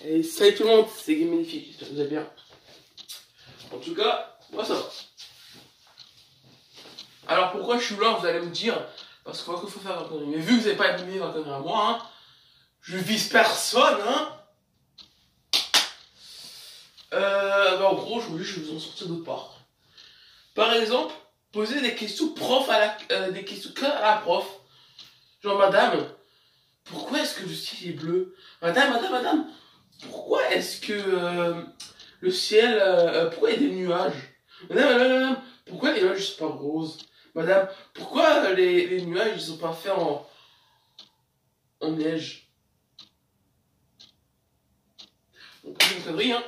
Et salut tout le monde, c'est Game Magnifique, j'espère que vous allez bien. En tout cas, moi ça va. Alors pourquoi je suis là, vous allez me dire, parce qu'il faut faire un connerie. Mais vu que vous n'avez pas allumé ma caméra à moi, hein, je vise personne, hein. En gros, je voulais vous en sortir d'autre part. Par exemple, poser des questions des questions à la prof. Genre, madame, pourquoi est-ce que le ciel est bleu? Madame, pourquoi est-ce que le ciel, pourquoi il y a des nuages? Madame, pourquoi les nuages ne sont pas roses? Madame, pourquoi les nuages ne sont pas faits en neige? Donc, c'est une connerie, hein.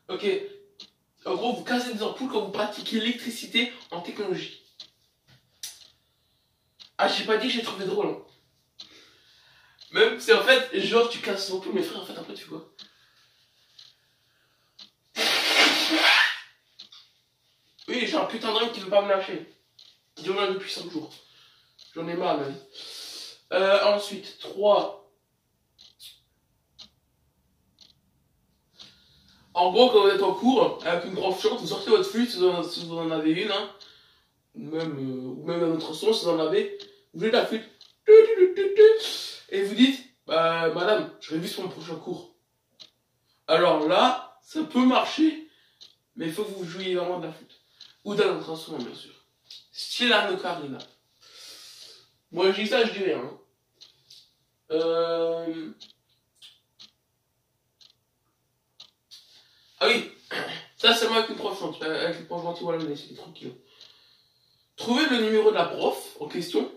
Ok. En gros, vous cassez des ampoules quand vous pratiquez l'électricité en technologie. Ah, j'ai pas dit que j'ai trouvé drôle. Hein. Même, c'est en fait, genre, tu casses des ampoules, mes frères, en fait, après, tu fais quoi? Oui, j'ai un putain de rêve qui veut pas me lâcher. Qui dure là depuis 5 jours. J'en ai marre, ma vie. Ensuite, 3. En gros, quand vous êtes en cours, avec une grande chante, vous sortez votre flûte si vous en avez une, hein. Ou même un autre son si vous en avez. Vous jouez de la flûte. Et vous dites, madame, je révise pour mon prochain cours. Alors là, ça peut marcher, mais il faut que vous jouiez vraiment de la flûte. Ou d'un autre instrument, bien sûr. Style la ocarina. Moi, je dis ça, je dis rien. Ah oui, ça c'est moi avec une prof gentille. Avec une prof gentille, voilà, mais c'est tranquille. Trouvez le numéro de la prof en question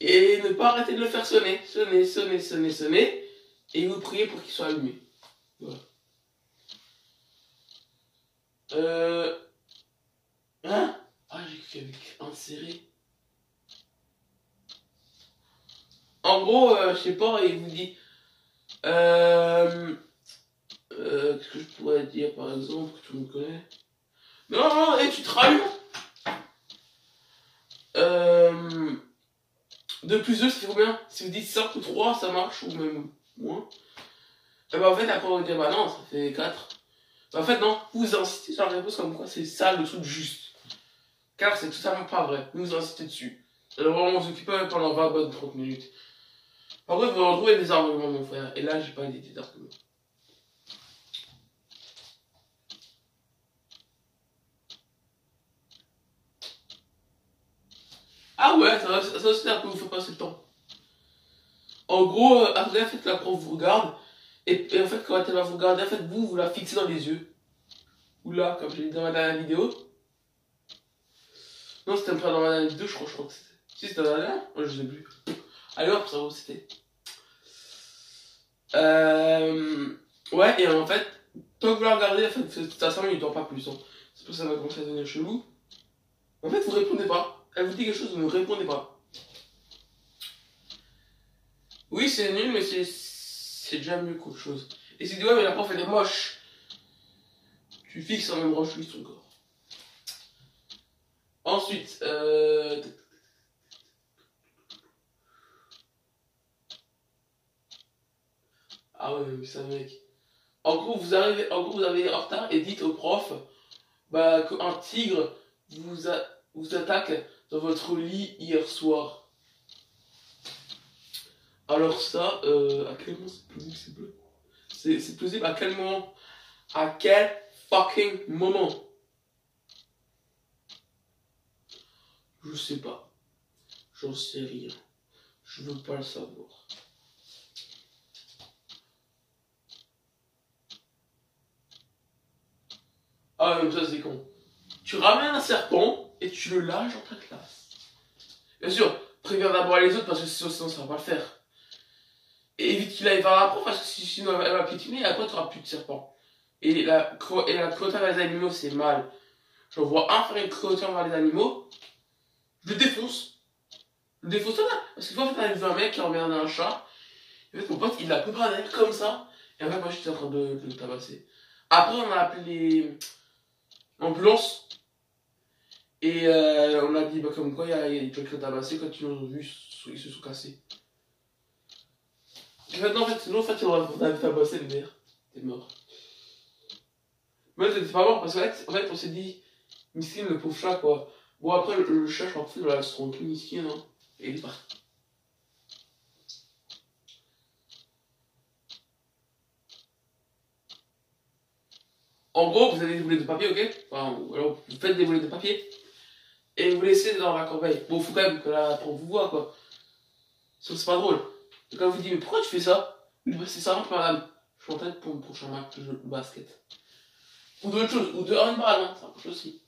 et ne pas arrêter de le faire sonner. Sonner. Et vous priez pour qu'il soit allumé. Voilà. Hein? Ah, j'ai cru qu'il y avait inséré. En gros, je sais pas, il vous dit. Qu'est-ce que je pourrais dire par exemple que tu me connais? Non, et tu te rallumes. 2 plus 2, ça fait combien? Si vous dites 5 ou 3, ça marche, ou même moins. Et en fait, après, on va dire, bah non, ça fait 4. En fait, non, vous insistez sur la réponse comme quoi c'est ça le truc juste. Car c'est totalement pas vrai. Vous insistez dessus. Alors, vraiment, vous occupez pendant 20 bonnes 30 minutes. Par contre, vous retrouvez des arguments, mon frère. Et là, j'ai pas d'idée d'arguments. Ah ouais, ça c'est un peu vous fait passer le temps. En gros, après, en fait, la prof vous regarde. Et en fait, quand elle va vous regarder, en fait, vous la fixez dans les yeux. Ou là, comme j'ai dit dans ma dernière vidéo. Non, c'était pas dans ma dernière vidéo, je crois que c'était. Si, c'était dans la dernière? Moi, je sais plus. Allez hop, ça va où c'était. Ouais, et en fait, tant que vous la regardez, en fait, c'est à 5 minutes, pas plus. Hein. C'est pour ça que ça va commencer à devenir chelou. En fait, vous répondez pas. Elle vous dit quelque chose, vous ne répondez pas. Oui, c'est nul, mais c'est déjà mieux qu'autre chose. Et si tu dis, ouais, mais la prof, elle est moche. Tu fixes en même branche lui son corps. Ensuite, ah ouais, mais ça, mec. En gros, vous arrivez en retard et dites au prof qu'un tigre vous attaque dans votre lit hier soir. Alors ça, à quel moment c'est plausible, c'est bleu? C'est plausible à quel moment? À quel fucking moment? Je sais pas. J'en sais rien. Je veux pas le savoir. Ah, même ça, c'est con. Tu ramènes un serpent et tu le lâches dans ta classe. Bien sûr, préviens d'abord les autres parce que sinon ça va pas le faire. Et évite qu'il aille vers la prof parce que sinon elle va piétiner et après tu n'auras plus de serpent. Et la cruauté envers les animaux, c'est mal. J'en vois un faire une cruauté envers les animaux, je le défonce. Je le défonce là. Parce que en fait, on a vu un mec qui a emmerdé un chat. Et en fait, mon pote, il l'a préparé à être comme ça. Et en fait, moi, j'étais en train de le tabasser. Après, on a appelé l'ambulance. Et on a dit bah, comme quoi il y a des gens qui ont tabassé quand ils l'ont vu, ils se sont cassés. Et maintenant, en fait, on a tabassé le mère. T'es mort. Mais t'es pas mort parce qu'en fait, on s'est dit, miskin le pauvre chat quoi. Bon, après, le chat, je crois que voilà, se rend plus miskin, hein. Et il est parti. En gros, vous avez des boulettes de papier, ok? Enfin, alors, vous faites des boulettes de papier. Et vous laissez dans la corbeille. Bon, faut quand même que là, après, on vous voit, quoi. Sauf que c'est pas drôle. Et quand vous dites, mais pourquoi tu fais ça? Oui, bah, c'est simple, madame. Je suis en train pour mon prochain match de basket. Ou d'autres choses, ou de handball, hein, ça marche aussi.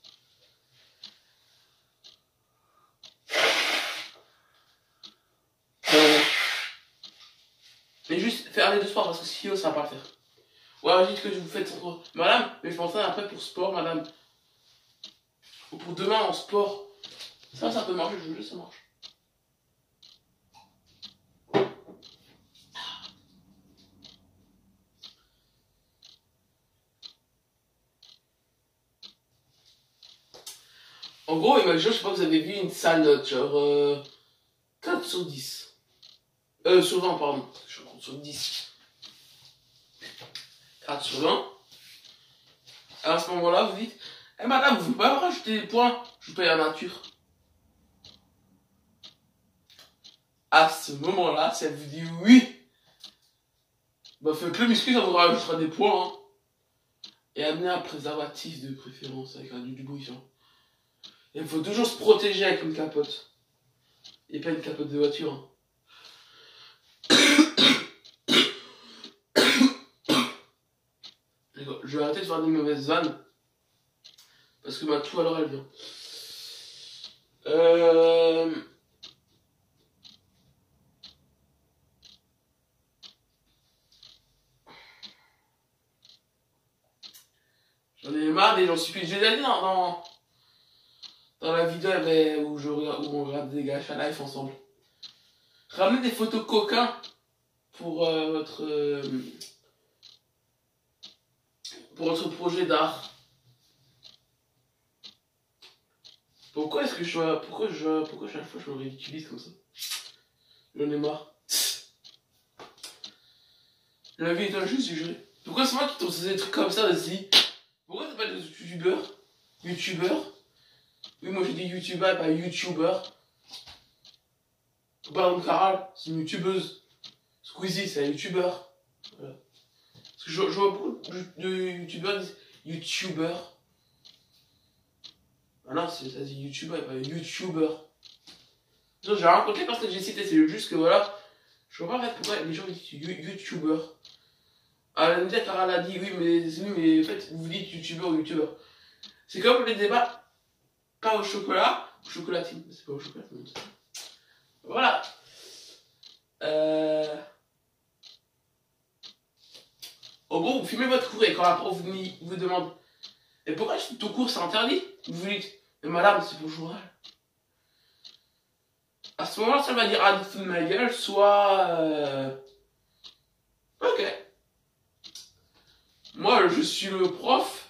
Mais juste faire les deux sports parce que sinon ça va pas le faire. Ou alors dites que vous faites madame, mais je m'entraîne après pour sport, madame. Ou pour demain en sport. Ça peut marcher, je vous jure, ça marche. En gros, imaginez, je sais pas, vous avez vu une sale note, genre 4 sur 10. Sur 20, pardon. Je compte sur 10. 4 sur 20. Alors à ce moment-là, vous dites, eh madame, vous ne pouvez pas me rajouter des points, je vous paye la nature. À ce moment-là, si elle vous dit oui, bah faites-le, muscu, ça vous rajoutera des points. Hein. Et amenez un préservatif de préférence avec un du bouillon. Il faut toujours se protéger avec une capote. Et pas une capote de voiture. Hein. Je vais arrêter de faire des mauvaises vannes. Parce que ma toux alors elle vient. J'en ai marre et j'en suis plus. J'ai déjà dit dans la vidéo où on regarde des gars à live ensemble. Ramenez des photos coquins pour votre projet d'art. Pourquoi est-ce que pourquoi chaque fois je me ridiculise comme ça? J'en ai marre. La vie est injuste, j'ai juré. Pourquoi c'est moi qui t'ose des trucs comme ça aussi? Pourquoi t'as pas de youtubeurs? Youtubeurs? Oui, moi j'ai dit youtubeur, pas youtubeur. Par exemple, Caral, c'est une youtubeuse. Squeezie, c'est un youtubeur. Voilà. Parce que je vois beaucoup de youtubeurs disent youtubeur. Ah non, ça dit youtubeur, pas youtubeur. Non, j'ai rien contre les personnes que j'ai citées, c'est juste que voilà. Je vois pas en fait pourquoi les gens disent youtubeur. Ah, elle me dit, Caral a dit oui, mais en fait, vous dites youtubeur ou youtubeur. C'est comme les débats, pas au chocolat, au chocolatine. C'est pas au chocolat, non. Voilà. En gros, vous filmez votre cours et quand la prof vous demande et pourquoi ton cours c'est interdit? Vous lui dites, mais madame, c'est pour le journal. À ce moment-là, ça va dire ah, de ma gueule, soit. Ok. Moi, je suis le prof.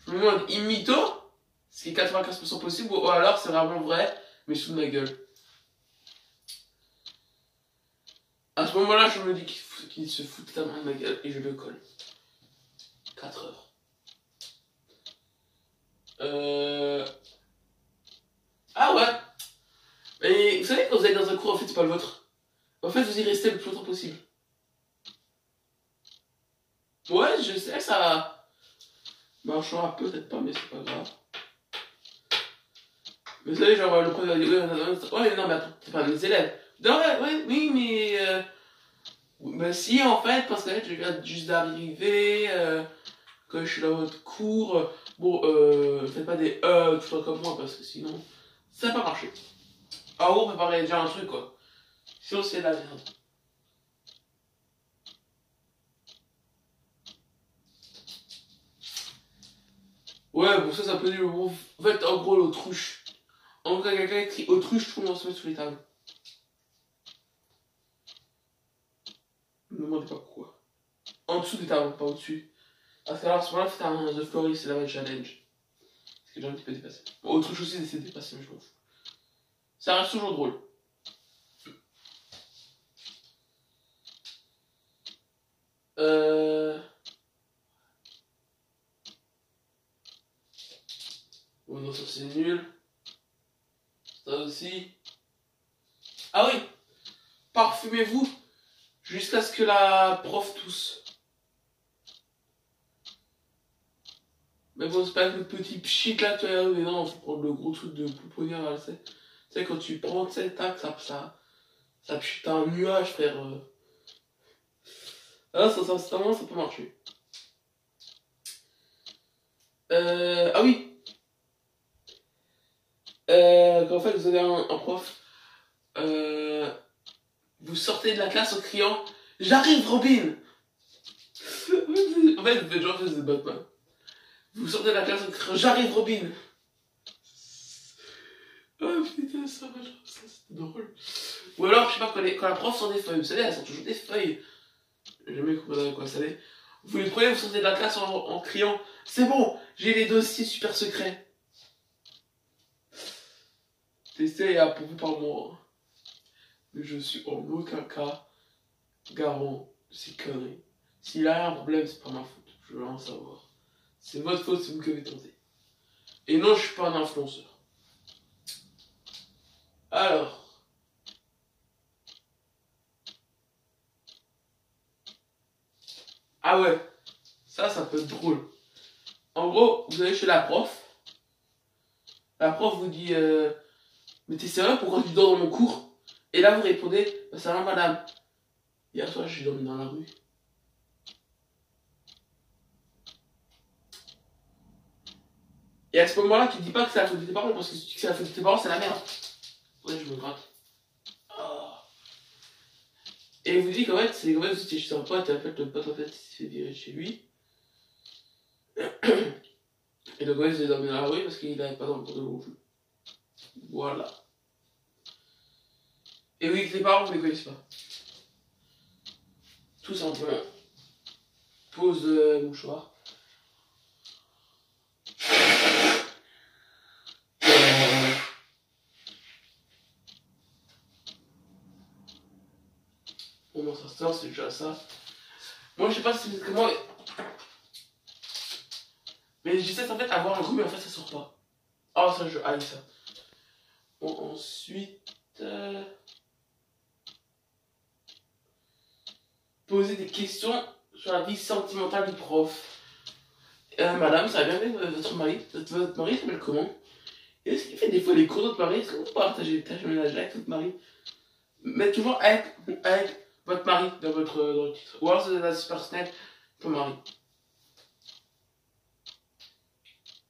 Je me demande imito, ce qui est 95% possible, ou alors c'est vraiment vrai, mais sous ma gueule. À ce moment-là, je me dis qu'il se fout totalement de ma gueule et je le colle. 4 heures. Ah ouais. Mais vous savez, quand vous allez dans un cours, en fait, c'est pas le vôtre. En fait, vous y restez le plus longtemps possible. Ouais, je sais que ça marchera peut-être pas, mais c'est pas grave. Mais vous savez, genre, le prof va dire, ouais, non, mais attends, c'est pas mes élèves. Non, ouais, oui, mais. Bah, si, en fait, parce que je viens juste d'arriver, quand je suis dans votre cours, bon, faites pas des tout ça comme moi, parce que sinon, ça va pas marcher. En gros, préparez déjà un truc, quoi. Sinon, c'est de la merde. Ouais, bon, ça peut dire le mot. En fait, en gros, l'autruche. En gros, quelqu'un écrit autruche, tout le monde se met sous les tables. Ne me demandez pas pourquoi. En dessous des tables, pas au-dessus. Parce que alors, à ce moment-là, c'est un The Floor is Lava Challenge. que j'ai un petit peu dépassé. Bon, autre chose aussi, c'est dépassé, mais je m'en fous. Ça reste toujours drôle. Bon, non, ça c'est nul. Ça aussi. Ah oui, parfumez-vous jusqu'à ce que la prof tousse. Mais bon, c'est pas le petit pchit là, tu vois, mais non, faut prendre le gros truc de pouponnière là, tu sais, quand tu prends, tu sais, tac, ça pchite un nuage, frère. Ah, ça peut marcher. Ah oui, qu'en fait, vous avez un prof, vous sortez de la classe en criant «J'arrive, Robin!» En fait, les gens faisaient Batman. Vous sortez de la classe en criant «J'arrive, Robin!» Oh putain, ça c'était drôle. Ou alors, je sais pas, quand la prof sort des feuilles, vous savez, elle sort toujours des feuilles. J'ai jamais compris à quoi ça allait. Vous les prenez, vous sortez de la classe en criant «C'est bon, j'ai les dossiers super secrets!» Testé et approuvé par moi. Mais je suis en aucun cas garant de ces conneries. S'il a un problème, c'est pas ma faute. Je veux rien savoir. C'est votre faute si vous m'avez tenté. Et non, je suis pas un influenceur. Alors. Ah ouais. Ça peut être drôle. En gros, vous allez chez la prof. La prof vous dit mais t'es sérieux, pourquoi tu dors dans mon cours? Et là, vous répondez bah, ça va, madame. Hier soir, j'ai dormi dans la rue. Et à ce moment-là, tu dis pas que c'est la faute de tes parents, parce que si tu dis que c'est la faute de tes parents, c'est la merde. Ouais, je me gratte. Oh. Et il vous dit qu'en fait, c'est quand même vous étiez chez un pote, et en fait, le pote, en fait, il s'est fait virer chez lui. Et donc, ouais, il s'est dormi dans la rue parce qu'il n'avait pas dans le cours de non plus. Voilà. Et oui, que les parents, vous les connaissez pas. Tout simplement. Pose mouchoir. Bon, non, ça sort, c'est déjà ça. Moi, je sais pas si c'est comment. Mais j'essaie en fait avoir un goût, mais en fait, ça sort pas. Oh, ça, je haïs ça. Bon, ensuite. Poser des questions sur la vie sentimentale du prof. Madame, ça va bien avec votre mari? Votre mari s'appelle comment? Et est-ce qu'il fait des fois les cours de votre mari? Est-ce que vous partagez les tâches ménagères avec votre mari? Mais toujours avec votre mari dans le titre. Ou alors c'est des astuces personnelles ton mari.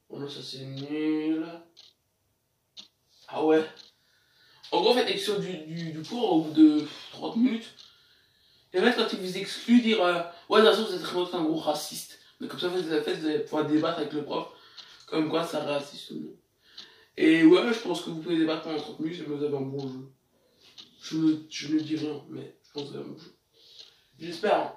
Bon, là, ça c'est nul. Ah ouais. En gros, faites l'excuse du cours au bout de 30 minutes. Et même quand il vous exclut, dire ouais, de toute façon, vous êtes vraiment un gros raciste. Mais comme ça, vous allez pouvoir débattre avec le prof. Comme quoi, ça raciste ou non. Et ouais, je pense que vous pouvez débattre pendant 30 minutes et vous avez un bon jeu. Je ne dis rien, mais je pense que vous avez un bon jeu. J'espère. Hein.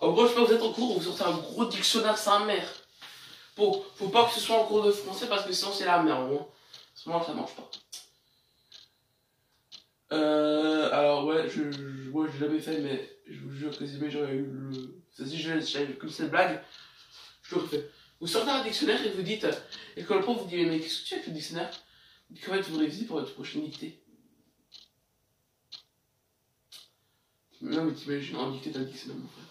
En gros, je sais pas, vous êtes en cours, vous sortez un gros dictionnaire sa mère. Bon, faut pas que ce soit en cours de français parce que sinon c'est la merde. Hein. À ce moment-là, ça marche pas. Alors ouais, moi j'ai jamais fait, mais je vous jure que si jamais j'aurais eu le... Si j'avais comme cette blague, je le refais. Vous sortez un dictionnaire et vous dites, et quand le prof vous dit, mais qu'est-ce que tu fais avec le dictionnaire? Vous dites, comment tu vous réviser pour votre prochaine dictée? Non mais t'imagines, en dictée t'as le dictionnaire, mon frère.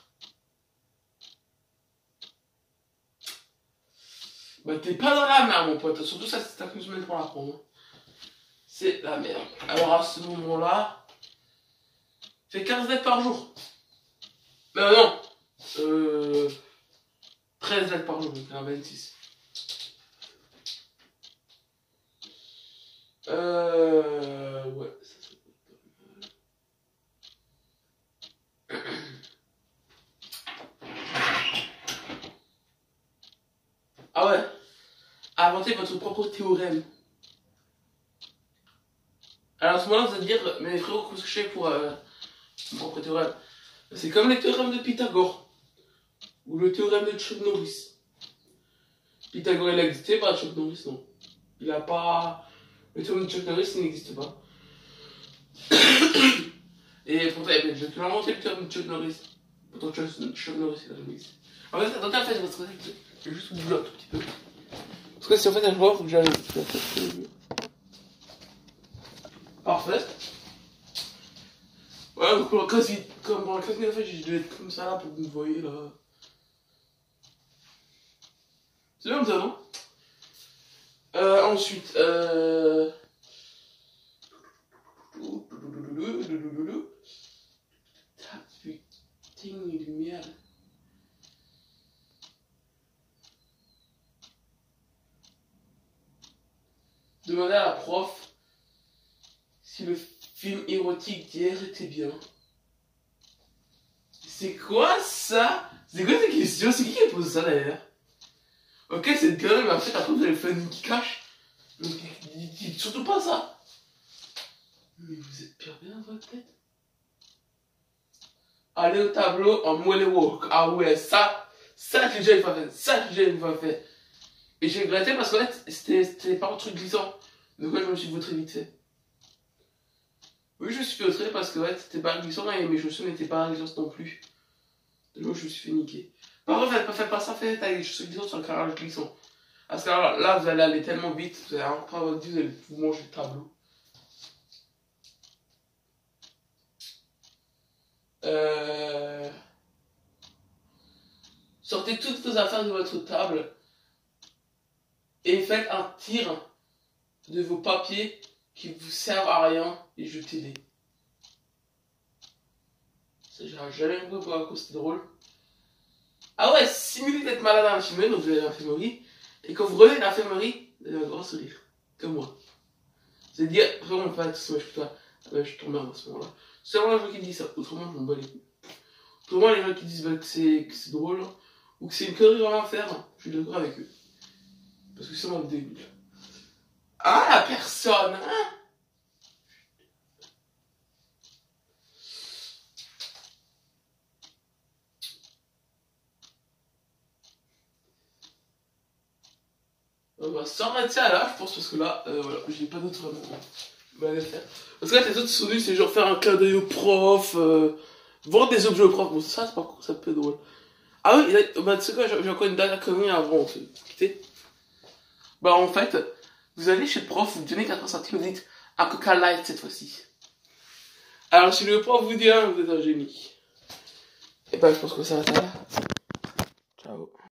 Bah t'es pas dans la merde, mon pote, surtout ça, c'est ta semaine pour l'apprendre. C'est la merde. Alors à ce moment-là, fais 15 lettres par jour. Mais non 13 lettres par jour, donc 26. Ouais, ça peut être pas mal. Ah ouais, inventez votre propre théorème. Alors à ce moment-là, vous allez dire, mais frérot, qu'est-ce que je fais pour mon propre théorème? C'est comme les théorèmes de Pythagore, ou le théorème de Chuck Norris. Pythagore, il a existé, pas Chuck Norris, non. Il a pas... Le théorème de Chuck Norris, il n'existe pas. Et pourtant, je vais te l'inventer le théorème de Chuck Norris. Pourtant, Chuck Norris, il a jamais existé. En fait, attendez, en fait, parce que je vais juste oublier un tout petit peu. Parce que si en fait, à voir, faut que j'aille. Parfait. Ouais, donc pour la classe, comme pour la classe, en fait, je devais être comme ça là pour que vous me voyez là. C'est bien comme ça, non? Ensuite, Ah putain de merde. Demandez à la prof si le film érotique d'hier était bien. C'est quoi ça? C'est quoi cette question? C'est qui a posé ça d'ailleurs? Ok, c'est gueule, mais en fait après vous allez faire une qui cache. Donc dites surtout pas ça. Mais vous êtes pervers dans votre tête? Allez au tableau en moellewalk. Ah ouais, ça j'ai déjà une fois fait. Ça j'ai déjà une fois fait. Et j'ai regretté parce qu'en fait, c'était pas un truc glissant. Donc ouais, je me suis vautré vite fait. Oui, je me suis fait vautrer parce que ouais, c'était pas glissant et mes chaussures n'étaient pas glissantes non plus. Donc je me suis fait niquer. Par contre, faites pas ça, faites avec les chaussures glissantes sur le carrelage glissant. Parce que là, vous allez aller tellement vite, vous allez encore pas votre vie, vous allez vous manger le tableau. Sortez toutes vos affaires de votre table et faites un tir de vos papiers qui vous servent à rien et jetez-les. Ça, j'ai jamais compris pourquoi c'était drôle. Ah ouais, simulez d'être malade à l'infirmerie, donc vous allez à l'infirmerie, et quand vous revenez de l'infirmerie, vous avez un grand sourire, comme moi. Vous allez dire, vraiment pas tout ça, je suis tombé à ce moment-là. C'est vraiment les gens qui disent ça, autrement je m'en bats les couilles. Autrement les gens qui disent que c'est drôle, ou que c'est une connerie vraiment à faire, je suis d'accord avec eux. Parce que c'est vraiment débile. Ah la personne, hein? On va s'arrêter là, je pense, parce que là, voilà, j'ai pas d'autre vraiment mal à faire. Parce que là, tes autres souvenirs, c'est genre faire un clin d'œil au prof, vendre des objets au prof. Bon, ça, c'est pas cool, ça peut être drôle. Ah oui, bah, tu sais quoi, j'ai encore une dernière connerie avant de se quitter. Bah, en fait, vous allez chez le prof, vous donnez 80 centimes, vous dites un Coca Light cette fois-ci. Alors, si le prof vous dit, hein, vous êtes un génie. Et bah, je pense que ça va être là. Ciao.